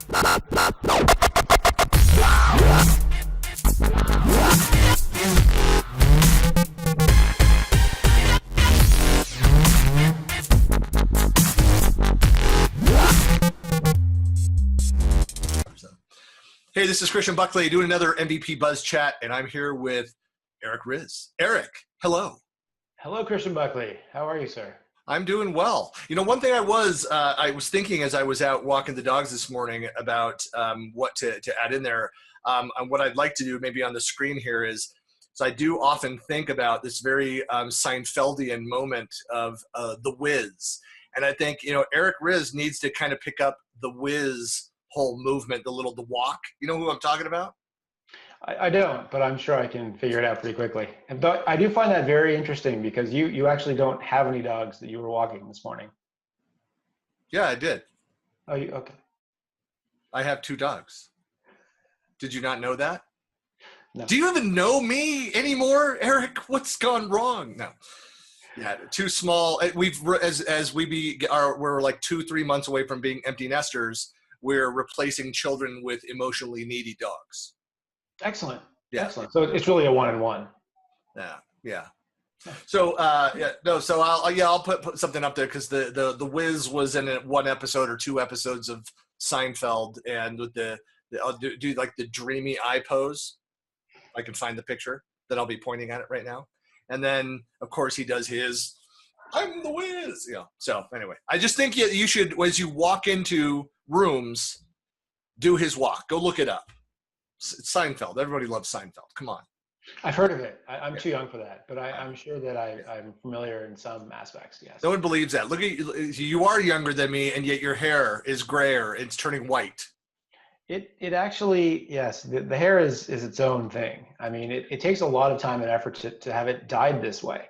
Hey, this is Christian Buckley doing another MVP Buzz Chat, and I'm here with Eric Riz. Eric, hello. Hello, Christian Buckley. How are you, sir? I'm doing well. You know, one thing I was thinking as I was out walking the dogs this morning about what to add in there. And what I'd like to do maybe on the screen here is, so I do often think about this very Seinfeldian moment of the Wiz. And I think, you know, Eric Riz needs to kind of pick up the Wiz whole movement, the walk. You know who I'm talking about? I don't, but I'm sure I can figure it out pretty quickly. And I do find that very interesting because you actually don't have any dogs that you were walking this morning. Yeah, I did. Oh, okay. I have 2 dogs. Did you not know that? No. Do you even know me anymore, Eric? What's gone wrong? No. Yeah, too small. We're like 2-3 months away from being empty nesters. We're replacing children with emotionally needy dogs. Excellent. Yeah. Excellent. So it's really a 1-on-1. Yeah. So I'll put something up there because the Wiz was in 1 episode or 2 episodes of Seinfeld, and with I'll do like the dreamy eye pose. I can find the picture that I'll be pointing at it right now, and then of course he does his "I'm the Wiz." You know. So anyway, I just think you should, as you walk into rooms, do his walk. Go look it up. It's Seinfeld. Everybody loves Seinfeld. Come on. I've heard of it. I'm too young for that, but I'm sure that I'm familiar in some aspects. Yes. No one believes that. Look at you. You are younger than me, and yet your hair is grayer. It's turning white. It actually, yes, the hair is its own thing. I mean, it takes a lot of time and effort to have it dyed this way.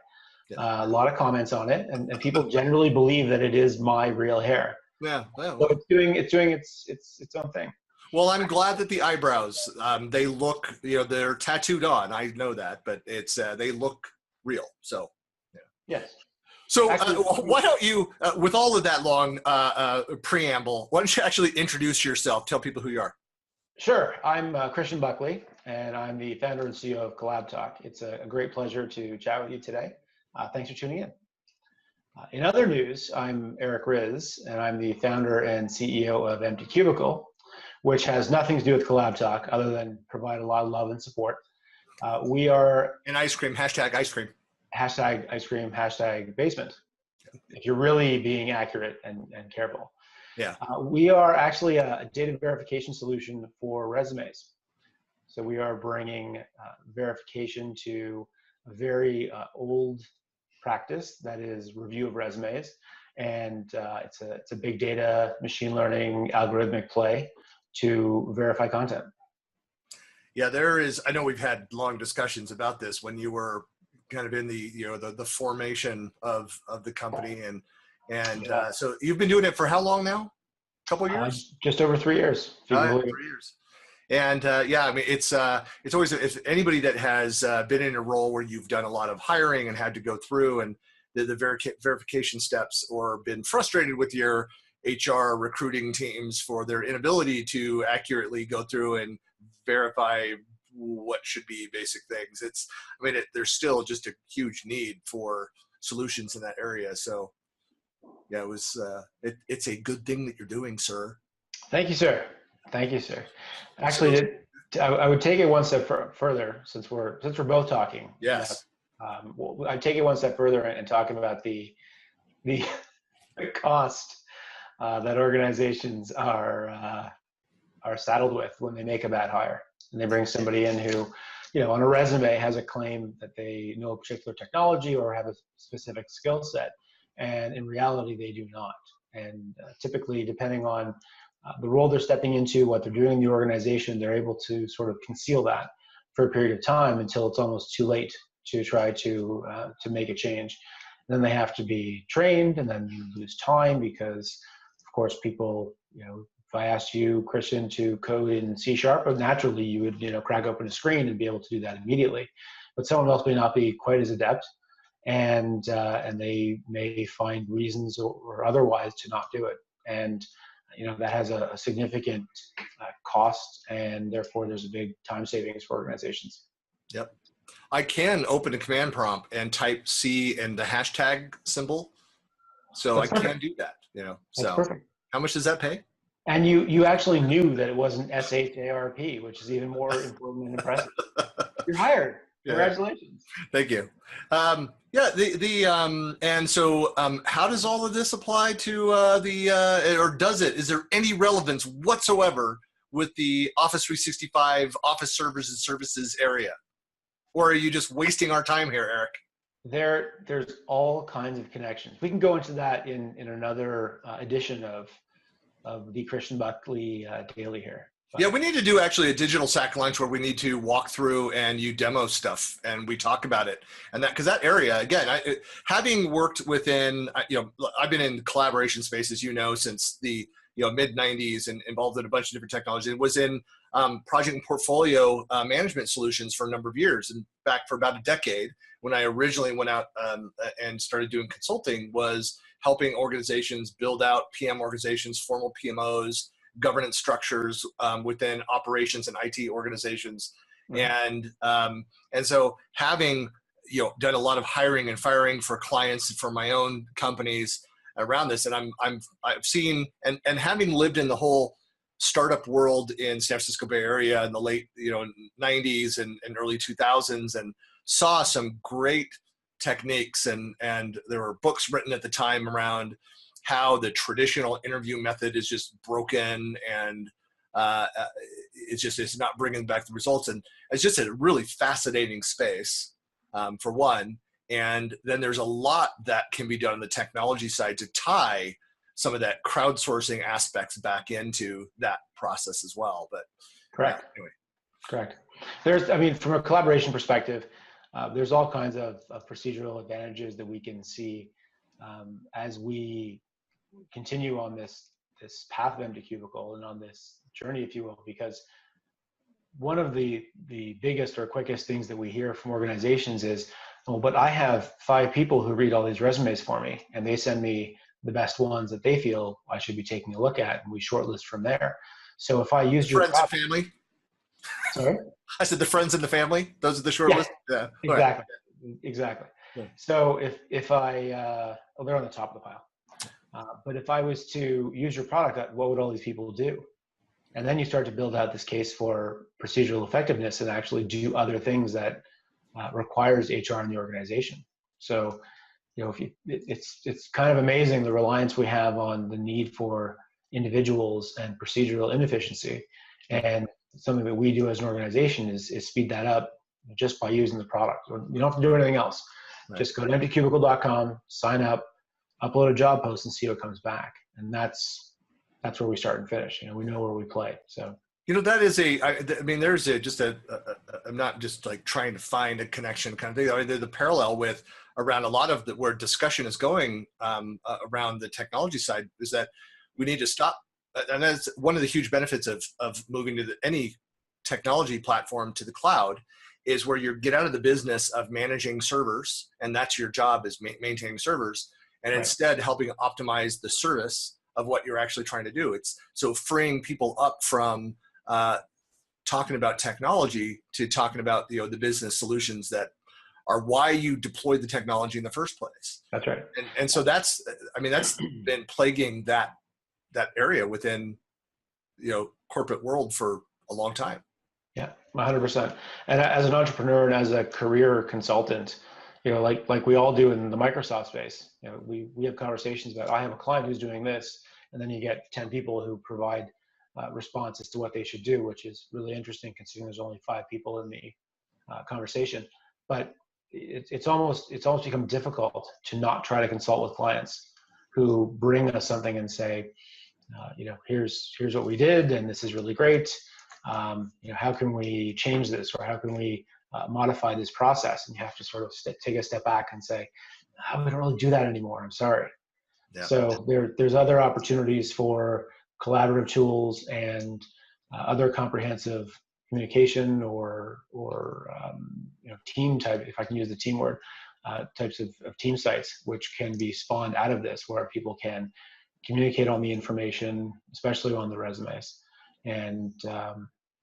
Yeah. A lot of comments on it, and people generally believe that it is my real hair. Yeah. Well, so it's doing its own thing. Well, I'm glad that the eyebrows, they look, you know, they're tattooed on. I know that, but it's they look real. So, yeah. Yes. So why don't you, with all of that long preamble, why don't you actually introduce yourself? Tell people who you are. Sure. I'm Christian Buckley, and I'm the founder and CEO of CollabTalk. It's a great pleasure to chat with you today. Thanks for tuning in. In other news, I'm Eric Riz, and I'm the founder and CEO of Empty Cubicle, which has nothing to do with CollabTalk other than provide a lot of love and support. We are... And ice cream, hashtag ice cream. Hashtag ice cream, hashtag basement, if you're really being accurate and careful. Yeah. We are actually a data verification solution for resumes. So we are bringing verification to a very old practice that is review of resumes. And it's a big data, machine learning, algorithmic play to verify content. Yeah, there is. I know we've had long discussions about this when you were kind of in the formation of the company, and yeah. So you've been doing it for how long now? A couple of years? Just over 3 years. 3 years. And I mean, it's always, if anybody that has been in a role where you've done a lot of hiring and had to go through and the verification steps, or been frustrated with your HR recruiting teams for their inability to accurately go through and verify what should be basic things. There's still just a huge need for solutions in that area. So yeah, it's a good thing that you're doing, sir. Thank you, sir. Thank you, sir. Actually, I would take it one step further, since we're both talking. Yes. I'd take it one step further and talk about the cost that organizations are saddled with when they make a bad hire, and they bring somebody in who, on a resume has a claim that they know a particular technology or have a specific skill set, and in reality they do not. And typically, depending on the role they're stepping into, what they're doing in the organization, they're able to sort of conceal that for a period of time until it's almost too late to try to make a change. And then they have to be trained, and then you lose time because, of course, people, if I asked you, Christian, to code in C#, naturally you would, crack open a screen and be able to do that immediately. But someone else may not be quite as adept, and they may find reasons or otherwise to not do it. And that has a significant cost, and therefore there's a big time savings for organizations. Yep. I can open a command prompt and type C and the hashtag symbol. So That's I perfect. can do that, That's So perfect. how much does that pay? And you actually knew that it wasn't SHARP, which is even more important and impressive. You're hired. Congratulations. Yeah. Thank you. And so how does all of this apply to or does it? Is there any relevance whatsoever with the Office 365 Office servers and services area? Or are you just wasting our time here, Eric? There's all kinds of connections. We can go into that in another edition of the Christian Buckley Daily here. But yeah, we need to do actually a digital sack lunch where we need to walk through and you demo stuff and we talk about it. And that, because that area, again, having worked within, I've been in collaboration space, as since the mid 90s and involved in a bunch of different technologies. It was in project and portfolio management solutions for a number of years, and back for about a decade when I originally went out and started doing consulting, was helping organizations build out PM organizations, formal PMOs, governance structures within operations and IT organizations. Mm-hmm. And so having done a lot of hiring and firing for clients for my own companies around this, and I've seen and having lived in the whole startup world in San Francisco Bay Area in the late 90s and early 2000s, and saw some great techniques, and there were books written at the time around how the traditional interview method is just broken, and it's not bringing back the results. And it's just a really fascinating space, for one. And then there's a lot that can be done on the technology side to tie some of that crowdsourcing aspects back into that process as well. But correct. Anyway. Correct. From a collaboration perspective, there's all kinds of procedural advantages that we can see as we continue on this path of empty cubicle and on this journey, if you will, because one of the biggest or quickest things that we hear from organizations is, well, but I have 5 people who read all these resumes for me, and they send me the best ones that they feel I should be taking a look at, and we shortlist from there. So if I use your friends and family. Sorry? I said the friends and the family. Those are the shortlist. Yeah. Exactly. Right. Exactly. Yeah. So if I they're on the top of the pile. But if I was to use your product, what would all these people do? And then you start to build out this case for procedural effectiveness and actually do other things that requires HR in the organization. So, it's kind of amazing the reliance we have on the need for individuals and procedural inefficiency. And something that we do as an organization is speed that up just by using the product. You don't have to do anything else. Right. Just go to emptycubicle.com, sign up, upload a job post, and see what comes back. And that's where we start and finish. We know where we play. So that is there's I'm not just like trying to find a connection kind of thing. There's a parallel with around a lot of where discussion is going around the technology side is that we need to stop. And that's one of the huge benefits of moving to any technology platform to the cloud, is where you get out of the business of managing servers, and that's your job, is maintaining servers, and right. Instead helping optimize the service of what you're actually trying to do. It's so freeing people up from talking about technology to talking about the business solutions that are why you deployed the technology in the first place. That's right. And so that's been plaguing that area within corporate world for a long time. Yeah, 100%. And as an entrepreneur and as a career consultant, like we all do in the Microsoft space, we have conversations about, I have a client who's doing this, and then you get 10 people who provide responses to what they should do, which is really interesting considering there's only 5 people in the conversation. But it's almost become difficult to not try to consult with clients who bring us something and say, here's what we did, and this is really great. How can we change this, or how can we modify this process? And you have to sort of take a step back and say, we don't really do that anymore. I'm sorry. Yeah. So there's other opportunities for collaborative tools and other comprehensive communication or team type, if I can use the team word, types of team sites, which can be spawned out of this, where people can communicate on the information, especially on the resumes. And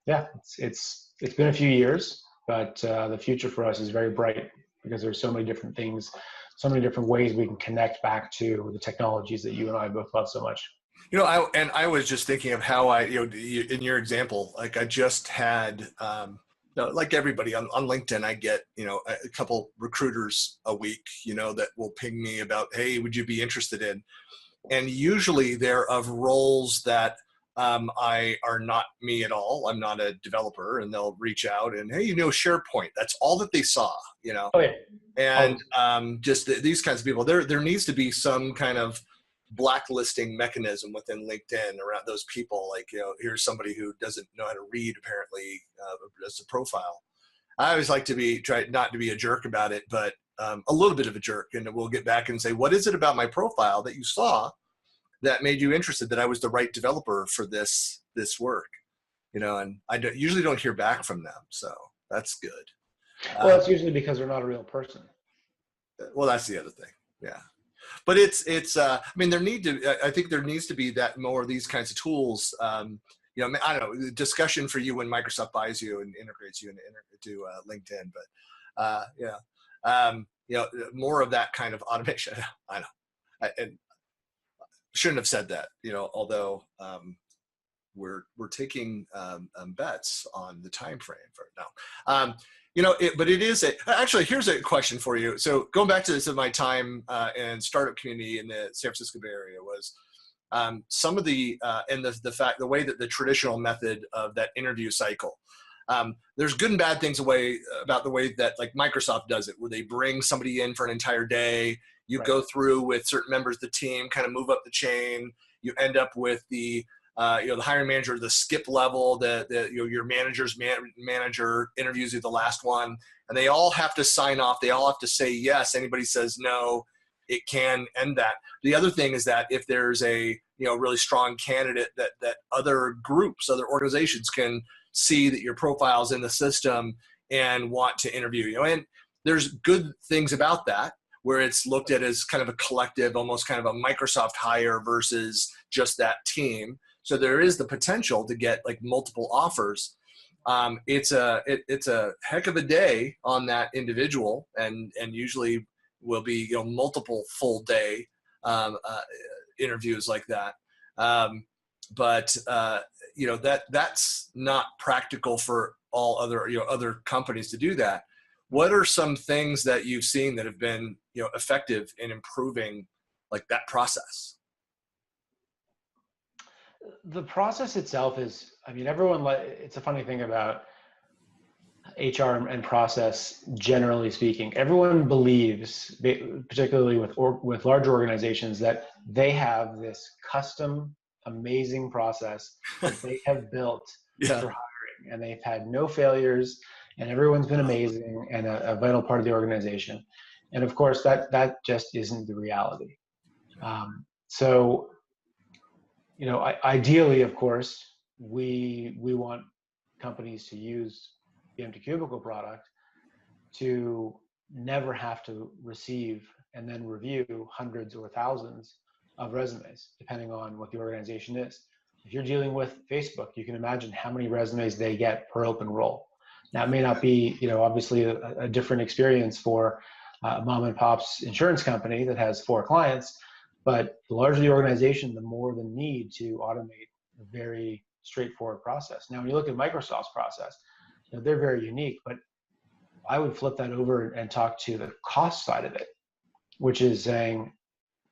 yeah, it's been a few years, but the future for us is very bright because there's so many different things, so many different ways we can connect back to the technologies that you and I both love so much. I was just thinking of how in your example, like I just had, like everybody on LinkedIn, I get, a couple recruiters a week, that will ping me about, hey, would you be interested in? And usually they're of roles that I are not me at all. I'm not a developer, and they'll reach out and, hey, SharePoint. That's all that they saw, Oh, yeah. And just these kinds of people. There needs to be some kind of blacklisting mechanism within LinkedIn around those people. Like, here's somebody who doesn't know how to read, apparently, as a profile. I always like to try not to be a jerk about it, but a little bit of a jerk, and we'll get back and say, what is it about my profile that you saw that made you interested that I was the right developer for this work? And I usually don't hear back from them, so that's good. Well, it's usually because they're not a real person. Well, that's the other thing. Yeah. But it's I mean, I think there needs to be that more of these kinds of tools. I don't know, the discussion for you when Microsoft buys you and integrates you into LinkedIn, but more of that kind of automation. I know, and shouldn't have said that, although we're taking bets on the time frame for it now. But it is actually, here's a question for you. So going back to this of my time in startup community in the San Francisco Bay Area was some of the way that the traditional method of that interview cycle, there's good and bad things about the way that like Microsoft does it, where they bring somebody in for an entire day. You Right. go through with certain members of the team, kind of move up the chain. You end up with the hiring manager, the skip level, your manager's manager interviews you, the last one, and they all have to sign off. They all have to say yes. Anybody says no, it can end that. The other thing is that if there's a really strong candidate that other groups, other organizations can see that your profile's in the system and want to interview you. And there's good things about that, where it's looked at as kind of a collective, almost kind of a Microsoft hire versus just that team. So there is the potential to get like multiple offers. It's a heck of a day on that individual, and usually will be multiple full day interviews like that. But that's not practical for all other companies to do that. What are some things that you've seen that have been effective in improving like that process? The process itself is, I mean, it's a funny thing about HR and process, generally speaking. Everyone believes, particularly with larger organizations, that they have this custom, amazing process that they have built for hiring, and they've had no failures, and everyone's been amazing and a vital part of the organization. And of course, that just isn't the reality. So, ideally, of course, we want companies to use the Empty Cubicle product to never have to receive and then review hundreds or thousands of resumes, depending on what the organization is. If you're dealing with Facebook, you can imagine how many resumes they get per open role. Now, it may not be, obviously a different experience for a mom and pop's insurance company that has 4 clients, but the larger the organization, the more the need to automate a very straightforward process. Now, when you look at Microsoft's process, they're very unique, but I would flip that over and talk to the cost side of it, which is saying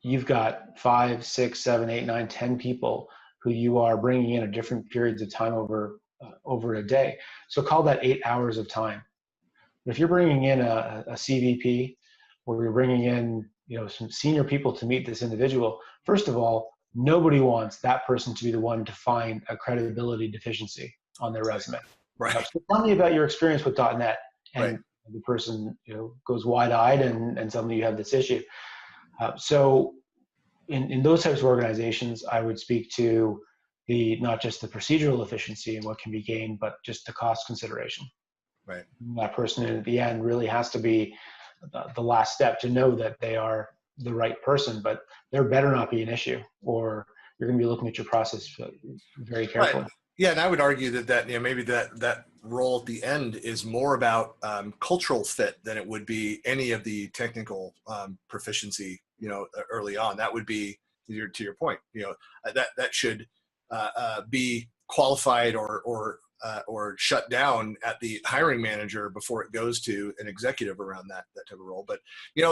you've got 5, 6, 7, 8, 9, 10 people who you are bringing in at different periods of time over a day. So call that 8 hours of time. But if you're bringing in a CVP, or you're bringing in some senior people to meet this individual, first of all, nobody wants that person to be the one to find a credibility deficiency on their resume. Right. So tell me about your experience with .NET, and right. the person goes wide-eyed and suddenly you have this issue. So in those types of organizations, I would speak to not just the procedural efficiency and what can be gained, but just the cost consideration. Right. That person at the end really has to be the last step to know that they are the right person, but there better not be an issue, or you're going to be looking at your process very carefully. Right. Yeah, and I would argue that maybe that role at the end is more about cultural fit than it would be any of the technical proficiency. Early on, that would be to your point. That should be qualified or shut down at the hiring manager before it goes to an executive around that type of role. But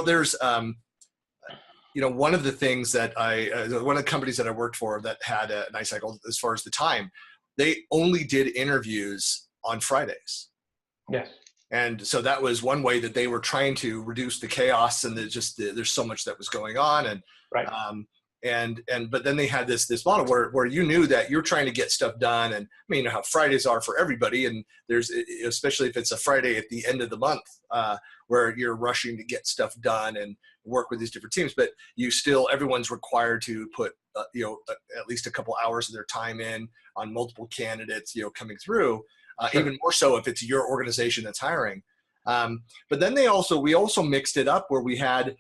there's one of the things that one of the companies that I worked for that had a nice cycle as far as the time, they only did interviews on Fridays. Yes. And so that was one way that they were trying to reduce the chaos, and there's so much that was going on. And, right. But then they had this model where you knew that you're trying to get stuff done. And I mean, how Fridays are for everybody. And there's, especially if it's a Friday at the end of the month, where you're rushing to get stuff done and work with these different teams, but everyone's required to put, at least a couple hours of their time in on multiple candidates, coming through, sure. Even more so if it's your organization that's hiring. But then we also mixed it up where we had,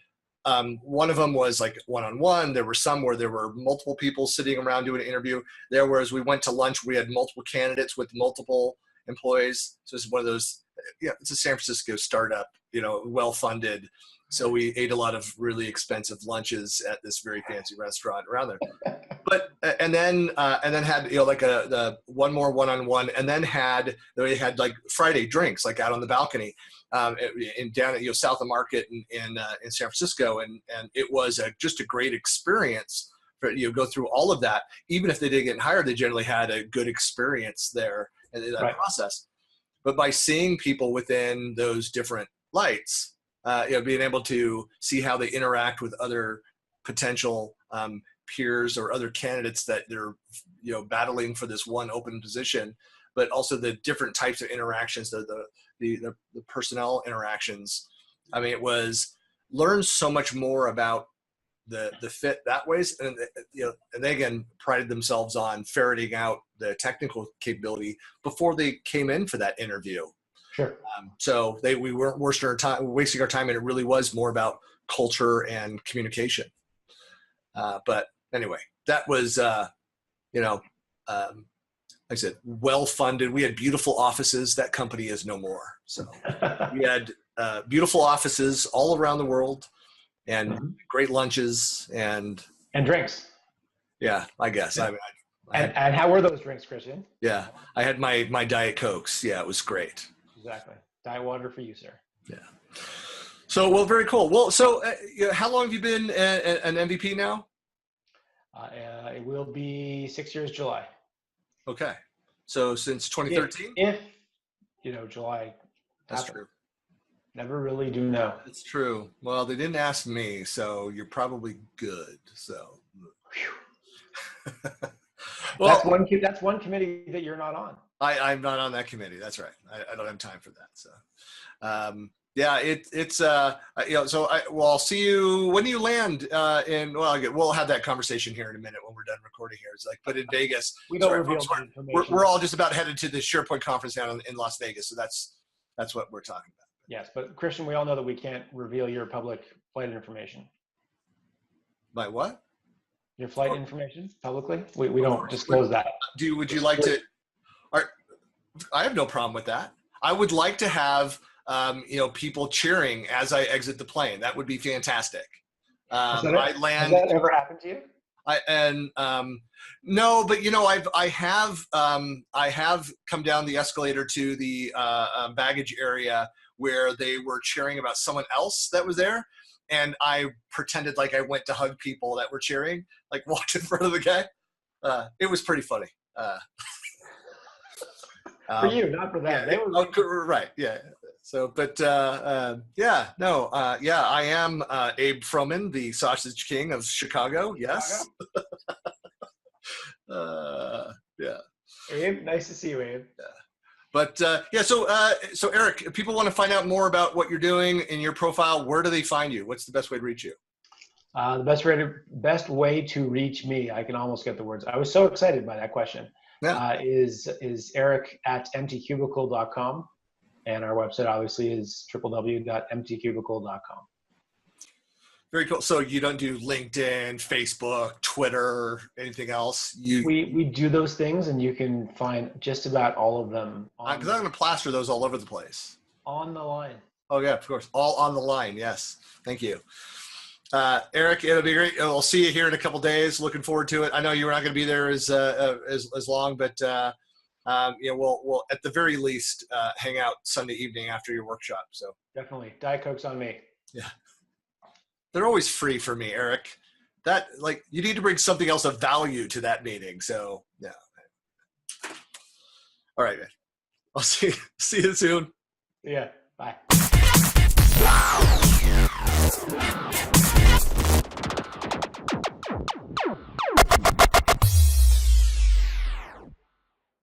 one of them was like one-on-one. There were some where there were multiple people sitting around doing an interview. Whereas we went to lunch, we had multiple candidates with multiple employees. So it's one of those, it's a San Francisco startup, well-funded. So we ate a lot of really expensive lunches at this very fancy restaurant around there. But and then had like the one more one-on-one, and then they had like Friday drinks like out on the balcony, down at South of Market in San Francisco, and it was just a great experience for go through all of that. Even if they didn't get hired, they generally had a good experience there in that right. process. But by seeing people within those different lights, being able to see how they interact with other potential peers or other candidates that they're battling for this one open position, but also the different types of interactions, the personnel interactions. I mean, it was learn so much more about the fit that ways, and and they again prided themselves on ferreting out the technical capability before they came in for that interview. Sure. So we weren't wasting our time, and it really was more about culture and communication. But anyway, that was, like I said, well-funded. We had beautiful offices. That company is no more. So we had beautiful offices all around the world, and mm-hmm. great lunches and drinks. Yeah, I guess. Yeah. And how were those drinks, Christian? Yeah, I had my Diet Cokes. Yeah, it was great. Exactly. Diet water for you, sir. Yeah. So, well, very cool. Well, so how long have you been an MVP now? It will be 6 years, July. Okay. So since 2013? If July. That's true. Never really do know. It's true. Well, they didn't ask me, so you're probably good. So. Well, that's one committee that you're not on. I'm not on that committee. That's right. I don't have time for that. So, yeah, it's So I'll see you when you land we'll have that conversation here in a minute when we're done recording here. It's like, but in Vegas, we don't reveal information. We're all just about headed to the SharePoint conference down in Las Vegas. So that's what we're talking about. Yes, but Christian, we all know that we can't reveal your public flight information. My what? Your flight information publicly? We don't disclose that. Would you like to? I have no problem with that. I would like to have people cheering as I exit the plane. That would be fantastic. I land. Has that ever happened to you? No, but I have come down the escalator to the baggage area where they were cheering about someone else that was there. And I pretended like I went to hug people that were cheering, like walked in front of the guy. It was pretty funny. For you, not for them. Yeah, they were right. Yeah. So, but I am Abe Froman, the Sausage King of Chicago. Yes. Yeah. Abe, nice to see you, Abe. Yeah. But so Eric, if people want to find out more about what you're doing in your profile, where do they find you? What's the best way to reach you? The best way to reach me, I can almost get the words. I was so excited by that question. Yeah. Is eric@mtcubicle.com, and our website obviously is www.mtcubicle.com. Very cool. So you don't do LinkedIn, Facebook, Twitter, anything else? We do those things, and you can find just about all of them Because I'm going to plaster those all over the place. on the line. Oh yeah, of course. All on the line. Yes. Thank you. Eric, it'll be great. We'll see you here in a couple days. Looking forward to it. I know you were not going to be there as long, but we'll at the very least hang out Sunday evening after your workshop. So Definitely. Diet Coke's on me. yeah. They're always free for me, Eric. That you need to bring something else of value to that meeting. So yeah. All right, man. I'll see you soon. Yeah. Bye.